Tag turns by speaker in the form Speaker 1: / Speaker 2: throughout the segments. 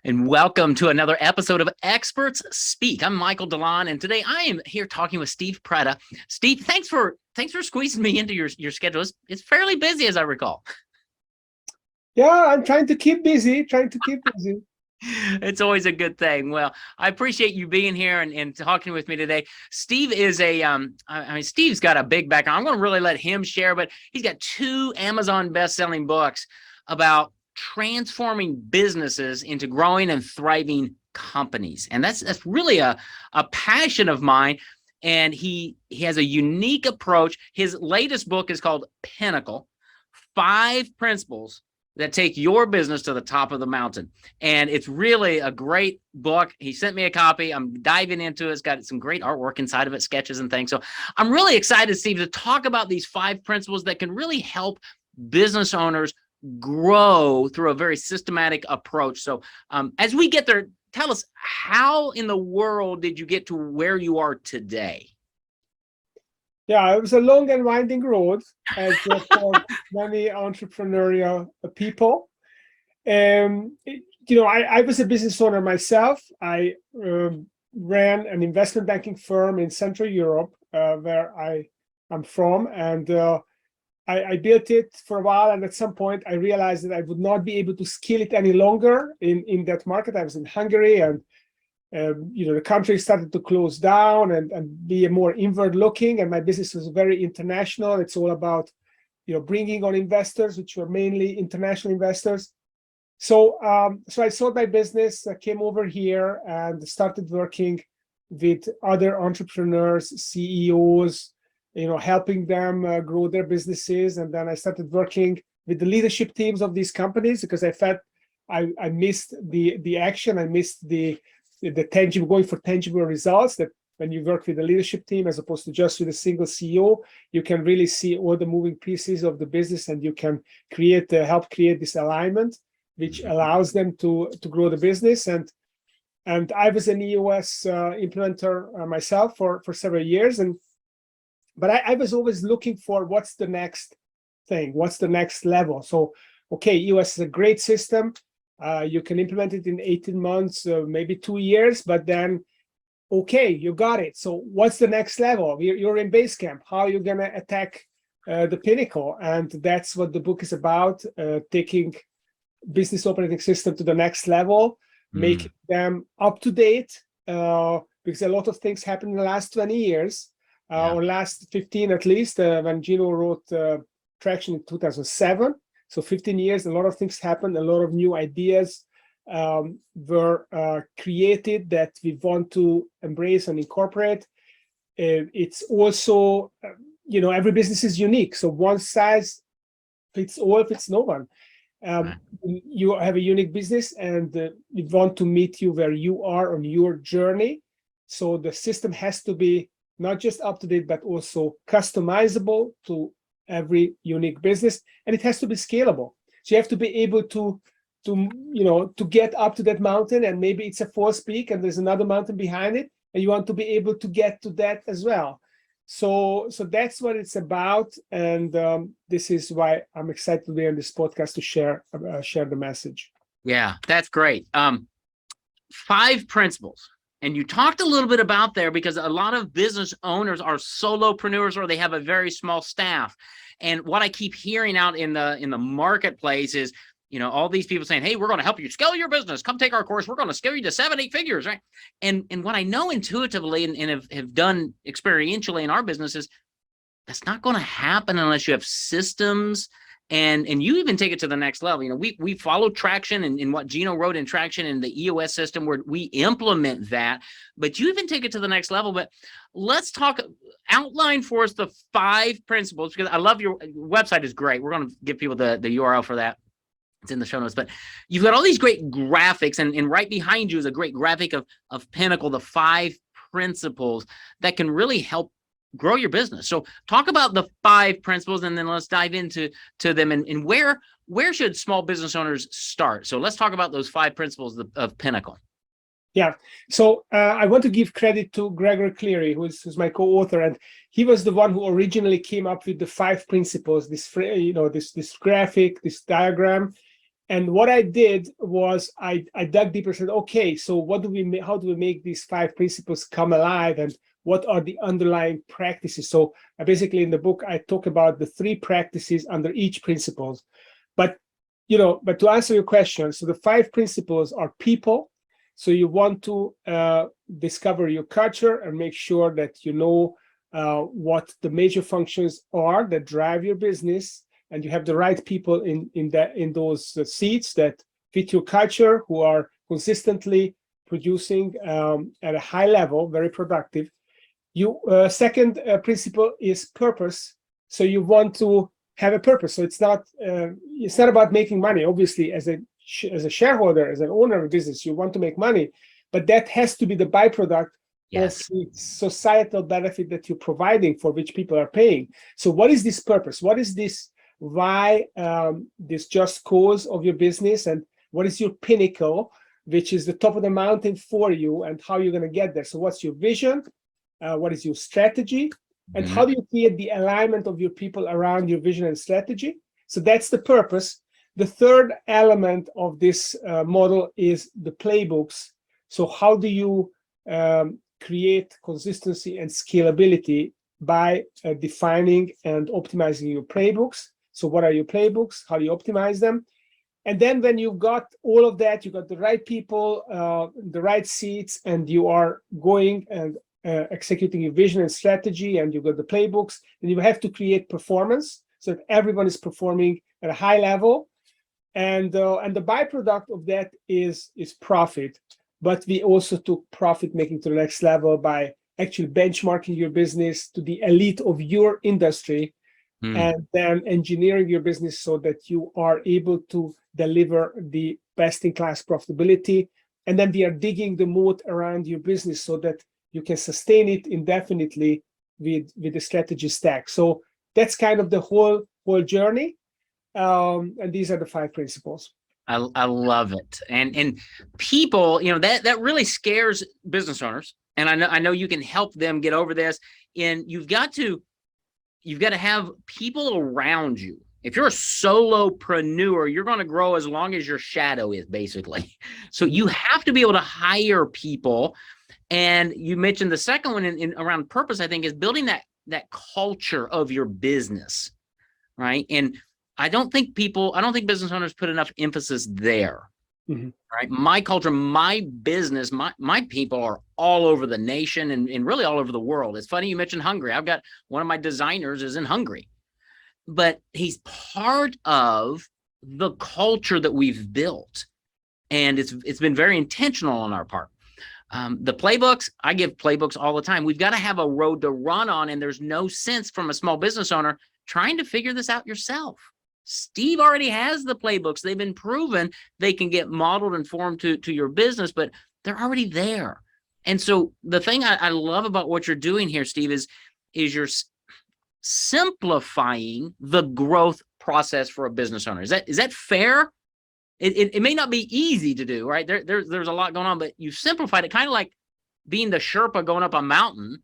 Speaker 1: And welcome to another episode of Experts Speak. I'm Michael DeLon, and today I am here talking with Steve Preda. Steve, thanks for squeezing me into your schedule. It's fairly busy, as I recall.
Speaker 2: Yeah, I'm trying to keep busy.
Speaker 1: It's always a good thing. Well, I appreciate you being here and talking with me today. Steve is Steve's got a big background. I'm going to really let him share, but he's got 2 Amazon best-selling books about transforming businesses into growing and thriving companies. And that's really a passion of mine. And he has a unique approach. His latest book is called Pinnacle: 5 Principles that take your business to the top of the mountain. And it's really a great book. He sent me a copy. I'm diving into it. It's got some great artwork inside of it, sketches and things. So I'm really excited, Steve, to talk about these 5 principles that can really help business owners grow through a very systematic approach. So as we get there, tell us, how in the world did you get to where you are today?
Speaker 2: Yeah, it was a long and winding road, as for many entrepreneurial people. I was a business owner myself. I ran an investment banking firm in Central Europe, where I'm from, and I built it for a while, and at some point I realized that I would not be able to scale it any longer in that market. I was in Hungary, and the country started to close down and be more inward looking, and my business was very international. It's all about bringing on investors, which were mainly international investors. So I sold my business, came over here and started working with other entrepreneurs, CEOs, helping them grow their businesses. And then I started working with the leadership teams of these companies, because I felt I missed the action. I missed the tangible, going for tangible results. That when you work with the leadership team, as opposed to just with a single CEO, you can really see all the moving pieces of the business, and you can help create this alignment, which allows them to grow the business. And I was an EOS implementer myself for several years, but I was always looking for what's the next thing, what's the next level. So, okay, EOS is a great system. You can implement it in 18 months, maybe 2 years, but then, okay, you got it. So what's the next level? You're in base camp. How are you going to attack the pinnacle? And that's what the book is about, taking business operating system to the next level, making them up to date, because a lot of things happened in the last 20 years. Or last 15 at least, when Gino wrote Traction in 2007. So 15 years, a lot of things happened, a lot of new ideas were created that we want to embrace and incorporate. It's also, every business is unique. So one size fits all, fits no one. You have a unique business, and we want to meet you where you are on your journey. So the system has to be not just up to date, but also customizable to every unique business, and it has to be scalable. So you have to be able to get up to that mountain, and maybe it's a false peak and there's another mountain behind it, and you want to be able to get to that as well. So that's what it's about, and this is why I'm excited to be on this podcast to share the message.
Speaker 1: Yeah, that's great. 5 principles. And you talked a little bit about there, because a lot of business owners are solopreneurs, or they have a very small staff. And what I keep hearing out in the marketplace is, all these people saying, hey, we're going to help you scale your business. Come take our course. We're going to scale you to 7-8 figures, right? And what I know intuitively and have done experientially in our business is that's not going to happen unless you have systems. And you even take it to the next level. We follow Traction and what Gino wrote in Traction in the EOS system, where we implement that, but you even take it to the next level. But let's outline for us the 5 principles, because I love your website is great. We're going to give people the URL for that. It's in the show notes, but you've got all these great graphics, and right behind you is a great graphic of Pinnacle, the 5 principles that can really help grow your business. So talk about the 5 principles, and then let's dive into them, and where should small business owners start? So let's talk about those 5 principles of Pinnacle.
Speaker 2: Yeah. So I want to give credit to Gregor Cleary, who's my co-author, and he was the one who originally came up with the 5 principles. This graphic, this diagram, And what I did was I dug deeper and said, okay, so how do we make these 5 principles come alive, and what are the underlying practices? So basically in the book, I talk about the 3 practices under each principles. But, but to answer your question, so the 5 principles are people. So you want to discover your culture and make sure that you know what the major functions are that drive your business, and you have the right people in those seats that fit your culture, who are consistently producing at a high level, very productive. Second principle is purpose. So you want to have a purpose. So it's not about making money. Obviously, as a shareholder, as an owner of a business, you want to make money, but that has to be the byproduct of the societal benefit that you're providing, for which people are paying. So what is this purpose? What is this why, this just cause of your business, and what is your pinnacle, which is the top of the mountain for you, and how you're going to get there? So what's your vision? What is your strategy? And how do you create the alignment of your people around your vision and strategy? So that's the purpose. The third element of this model is the playbooks. So how do you create consistency and scalability by defining and optimizing your playbooks? So what are your playbooks? How do you optimize them? And then when you've got all of that, you've got the right people, the right seats, and you are going and executing your vision and strategy, and you've got the playbooks, and you have to create performance so that everyone is performing at a high level. And the byproduct of that is profit. But we also took profit making to the next level by actually benchmarking your business to the elite of your industry, and then engineering your business so that you are able to deliver the best-in-class profitability. And then we are digging the moat around your business so that you can sustain it indefinitely with the strategy stack. So that's kind of the whole journey. And these are the 5 principles.
Speaker 1: I love it. And people, that really scares business owners. And I know you can help them get over this. And you've got to have people around you. If you're a solopreneur, you're going to grow as long as your shadow is, basically. So you have to be able to hire people. And you mentioned the second one in around purpose, I think, is building that culture of your business, right? And I don't think business owners put enough emphasis there. Right? My culture, my business, my people are all over the nation and really all over the world. It's funny you mentioned Hungary. I've got one of my designers is in Hungary, but he's part of the culture that we've built, and it's been very intentional on our part. The playbooks, I give playbooks all the time. We've got to have a road to run on, and there's no sense from a small business owner trying to figure this out yourself. Steve already has the playbooks. They've been proven. They can get modeled and formed to your business, but they're already there. And so the thing I love about what you're doing here, Steve, is you're simplifying the growth process for a business owner. Is that fair? It may not be easy to do, right? There's a lot going on, but you simplified it, kind of like being the Sherpa going up a mountain.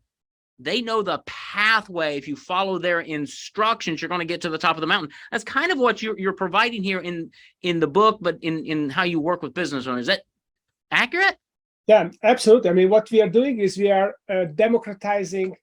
Speaker 1: They know the pathway. If you follow their instructions, you're going to get to the top of the mountain. That's kind of what you're providing here in the book, but in how you work with business owners. Is that accurate?
Speaker 2: Yeah, absolutely. I mean, what we are doing is we are democratizing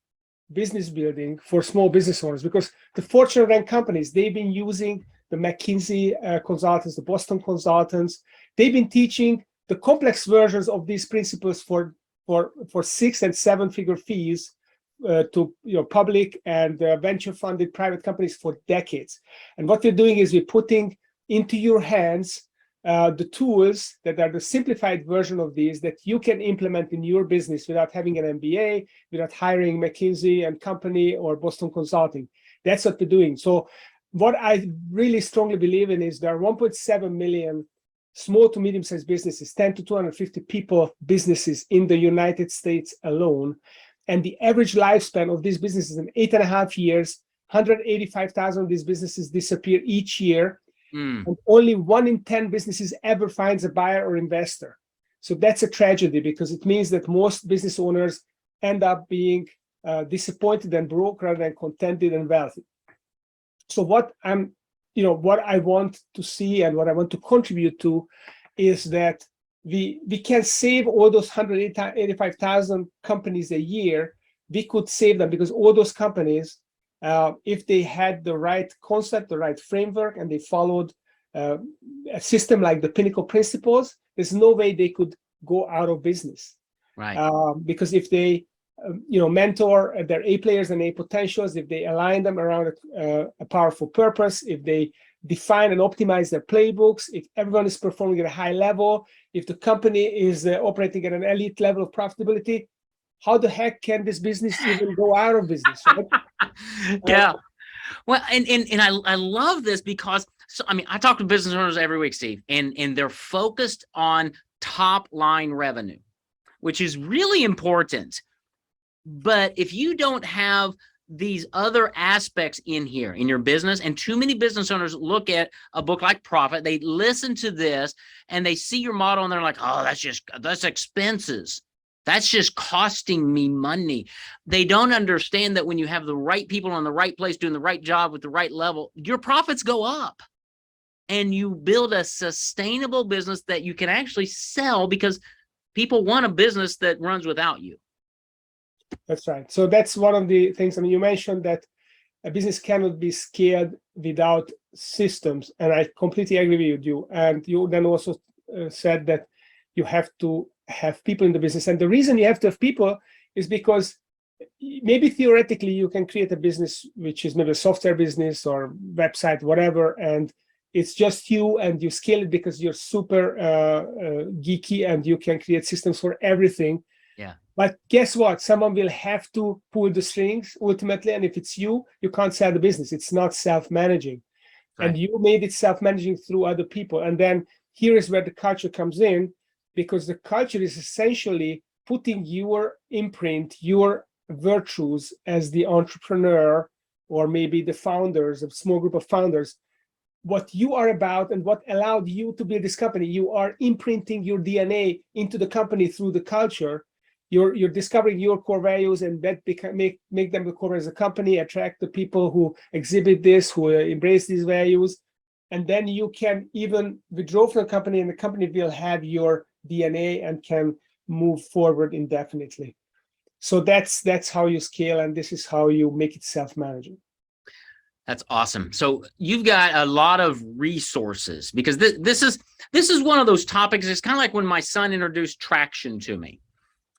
Speaker 2: business building for small business owners, because the Fortune ranked companies, they've been using the McKinsey consultants, the Boston consultants. They've been teaching the complex versions of these principles for 6- and 7-figure fees to public and venture funded private companies for decades. And what we're doing is we're putting into your hands the tools that are the simplified version of these that you can implement in your business without having an MBA, without hiring McKinsey and Company or Boston Consulting. That's what we're doing. So what I really strongly believe in is there are 1.7 million small to medium-sized businesses, 10 to 250 people businesses in the United States alone. And the average lifespan of these businesses is 8.5 years. 185,000 of these businesses disappear each year. And only 1 in 10 businesses ever finds a buyer or investor. So that's a tragedy, because it means that most business owners end up being disappointed and broke rather than contented and wealthy. So what I'm what I want to see and what I want to contribute to is that we can save all those 185,000 companies a year. We could save them because all those companies, if they had the right concept, the right framework, and they followed a system like the Pinnacle Principles, there's no way they could go out of business.
Speaker 1: Right.
Speaker 2: Because if they, mentor their A players and A potentials, if they align them around a powerful purpose, if they define and optimize their playbooks, if everyone is performing at a high level, if the company is operating at an elite level of profitability, how the heck can this business even go out of business? Right?
Speaker 1: Yeah. Well, and I love this because, I talk to business owners every week, Steve, and they're focused on top line revenue, which is really important. But if you don't have these other aspects in here in your business, and too many business owners look at a book like Profit, they listen to this and they see your model and they're like, oh, that's expenses. That's just costing me money. They don't understand that when you have the right people in the right place doing the right job with the right level, your profits go up and you build a sustainable business that you can actually sell because people want a business that runs without you.
Speaker 2: That's right. So that's one of the things. You mentioned that a business cannot be scaled without systems, and I completely agree with you. And you then also said that you have to have people in the business. And the reason you have to have people is because maybe theoretically you can create a business which is maybe a software business or website, whatever, and it's just you, and you scale it because you're super geeky and you can create systems for everything.
Speaker 1: Yeah.
Speaker 2: But guess what? Someone will have to pull the strings ultimately. And if it's you can't sell the business. It's not self-managing. Right. And you made it self-managing through other people. And then here is where the culture comes in, because the culture is essentially putting your imprint, your virtues as the entrepreneur, or maybe the founders, a small group of founders, what you are about and what allowed you to build this company. You are imprinting your DNA into the company through the culture. You're discovering your core values, and that make them the core as a company, attract the people who exhibit this, who embrace these values. And then you can even withdraw from the company, and the company will have your DNA and can move forward indefinitely. So that's how you scale, and this is how you make it self-managing.
Speaker 1: That's awesome. So you've got a lot of resources, because this is one of those topics. It's kind of like when my son introduced traction to me.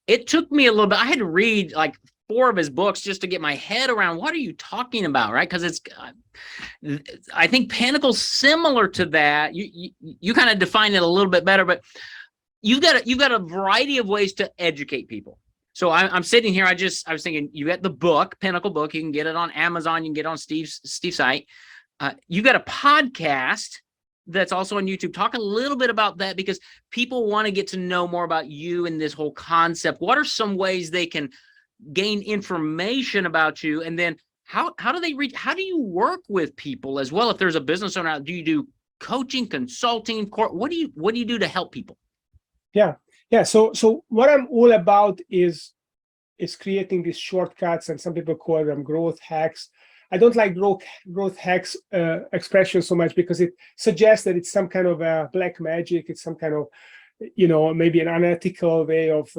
Speaker 1: It took me a little bit. I had to read like 4 of his books just to get my head around what are you talking about, right? Because I think Pinnacle's similar to that. You kind of define it a little bit better, but you've got a variety of ways to educate people. So I'm sitting here. I was thinking, you got the book, Pinnacle book. You can get it on Amazon. You can get it on Steve's site. You got a podcast that's also on YouTube. Talk a little bit about that, because people want to get to know more about you and this whole concept. What are some ways they can gain information about you? And then how do they reach? How do you work with people as well? If there's a business owner, do you do coaching, consulting? What do you do to help people?
Speaker 2: Yeah. So what I'm all about is creating these shortcuts, and some people call them growth hacks. I don't like growth hacks expression so much, because it suggests that it's some kind of black magic. It's some kind of, maybe an unethical way of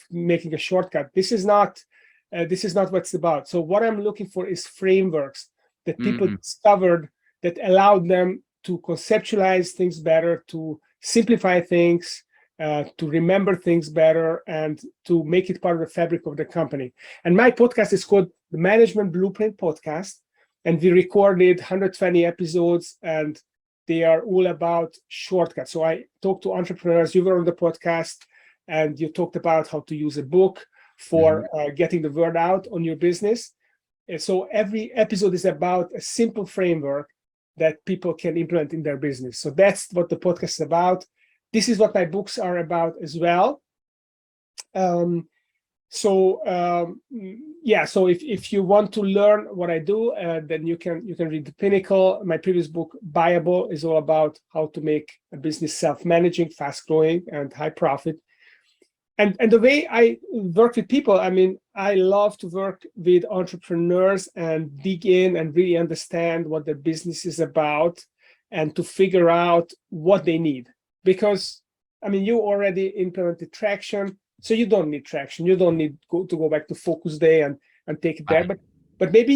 Speaker 2: making a shortcut. This is not what it's about. So what I'm looking for is frameworks that people discovered that allowed them to conceptualize things better, to simplify things, to remember things better, and to make it part of the fabric of the company. And my podcast is called the Management Blueprint Podcast, and we recorded 120 episodes, and they are all about shortcuts. So I talk to entrepreneurs. You were on the podcast, and you talked about how to use a book for getting the word out on your business. And so every episode is about a simple framework that people can implement in their business. So that's what the podcast is about. This is what my books are about as well. So if you want to learn what I do, then you can read the Pinnacle. My previous book, Buyable, is all about how to make a business self-managing, fast-growing, and high profit. And the way I work with people, I'm I love to work with entrepreneurs and dig in and really understand what their business is about and to figure out what they need. Because, I mean, you already implemented traction, so you don't need traction. You don't need to go back to focus day and take it there.
Speaker 1: Right.
Speaker 2: But maybe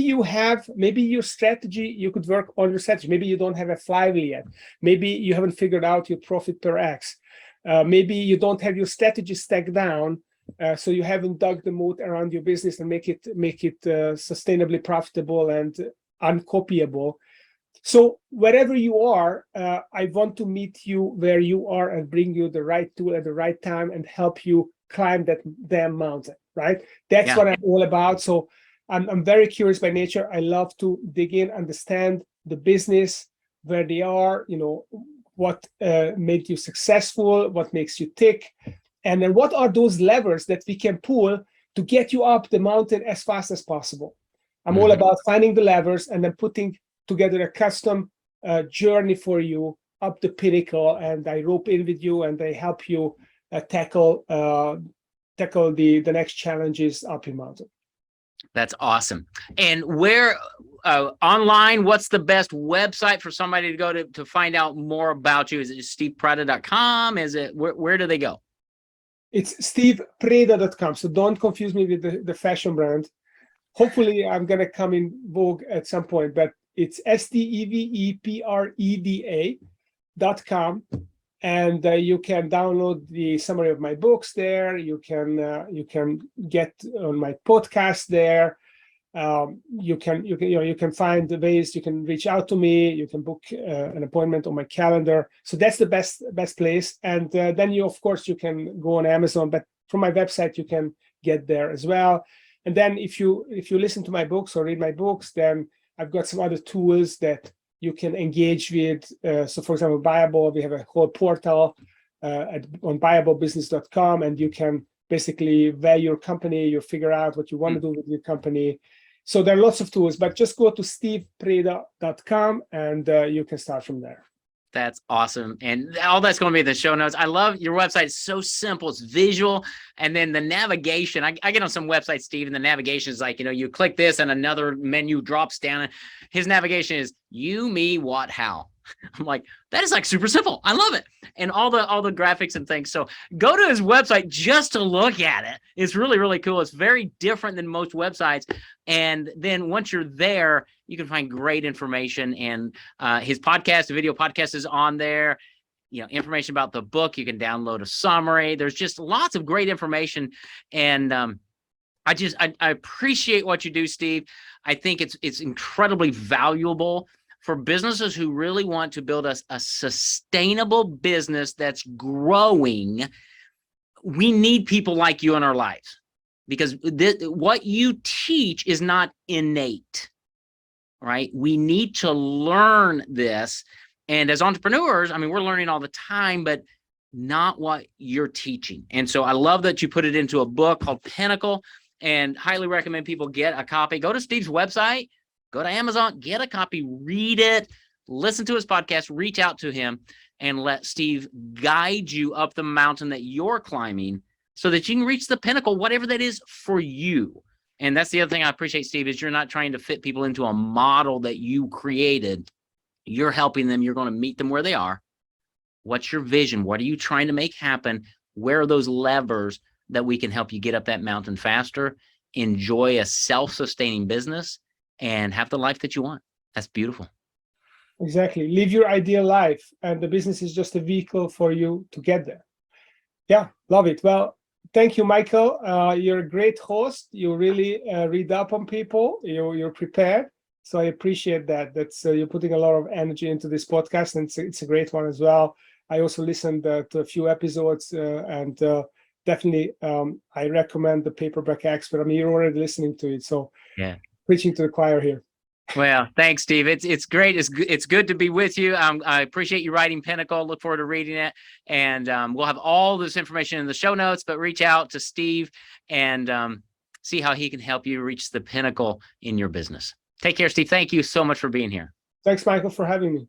Speaker 2: maybe your strategy, you could work on your strategy. Maybe you don't have a flywheel yet. Maybe you haven't figured out your profit per X. Maybe you don't have your strategy stacked down. So you haven't dug the moat around your business and make it sustainably profitable and uncopyable. So wherever you are, I want to meet you where you are and bring you the right tool at the right time and help you climb that damn mountain, right? That's what I'm all about. So I'm very curious by nature. I love to dig in, understand the business, where they are, what made you successful, what makes you tick, and then what are those levers that we can pull to get you up the mountain as fast as possible. I'm all about finding the levers and then putting together a custom journey for you up the pinnacle, and I rope in with you and I help you tackle the next challenges up your mountain.
Speaker 1: That's awesome. And where online, what's the best website for somebody to go to find out more about you? Is it stevepreda.com? Is it where do they go? It's
Speaker 2: stevepreda.com. So don't confuse me with the fashion brand. Hopefully I'm going to come in vogue at some point, but it's stevepreda.com. And you can download the summary of my books there. You can get on my podcast there. You can find the ways you can reach out to me. You can book an appointment on my calendar. So that's the best place. And then you can go on Amazon, but from my website you can get there as well. And then if you listen to my books or read my books, then I've got some other tools that you can engage with. So for example, Buyable, we have a whole portal on buyablebusiness.com, and you can basically value your company, you figure out what you want to do with your company. So there are lots of tools, but just go to stevepreda.com and you can start from there.
Speaker 1: That's awesome. And all that's going to be in the show notes. I love your website. It's so simple. It's visual. And then the navigation, I get on some websites, Steve, and the navigation is like, you click this and another menu drops down. His navigation is you, me, what, how. I'm like, that is like super simple. I love it. And all the graphics and things. So go to his website just to look at it. It's really, really cool. It's very different than most websites. And then once you're there, you can find great information. And his podcast, the video podcast is on there. Information about the book. You can download a summary. There's just lots of great information. And I appreciate what you do, Steve. I think it's incredibly valuable for businesses who really want to build a sustainable business that's growing. We need people like you in our lives, because what you teach is not innate, right? We need to learn this. And as entrepreneurs, we're learning all the time, but not what you're teaching. And so I love that you put it into a book called Pinnacle, and highly recommend people get a copy. Go to Steve's website, go to Amazon, get a copy, read it, listen to his podcast, reach out to him, and let Steve guide you up the mountain that you're climbing so that you can reach the pinnacle, whatever that is for you. And that's the other thing I appreciate, Steve, is you're not trying to fit people into a model that you created. You're helping them. You're going to meet them where they are. What's your vision? What are you trying to make happen? Where are those levers that we can help you get up that mountain faster, enjoy a self-sustaining business, and have the life that you want? That's beautiful.
Speaker 2: Exactly. Live your ideal life, and the business is just a vehicle for you to get there. Yeah, love it. Well, thank you, Michael. You're a great host. You really read up on people. You're prepared. So I appreciate that. That's you're putting a lot of energy into this podcast, and it's a great one as well. I also listened to a few episodes, and definitely I recommend the Paperback Expert. You're already listening to it, so
Speaker 1: yeah,
Speaker 2: preaching to the choir here.
Speaker 1: Well, thanks, Steve. It's great. It's good to be with you. I appreciate you writing Pinnacle. Look forward to reading it. And we'll have all this information in the show notes, but reach out to Steve and see how he can help you reach the pinnacle in your business. Take care, Steve. Thank you so much for being here.
Speaker 2: Thanks, Michael, for having me.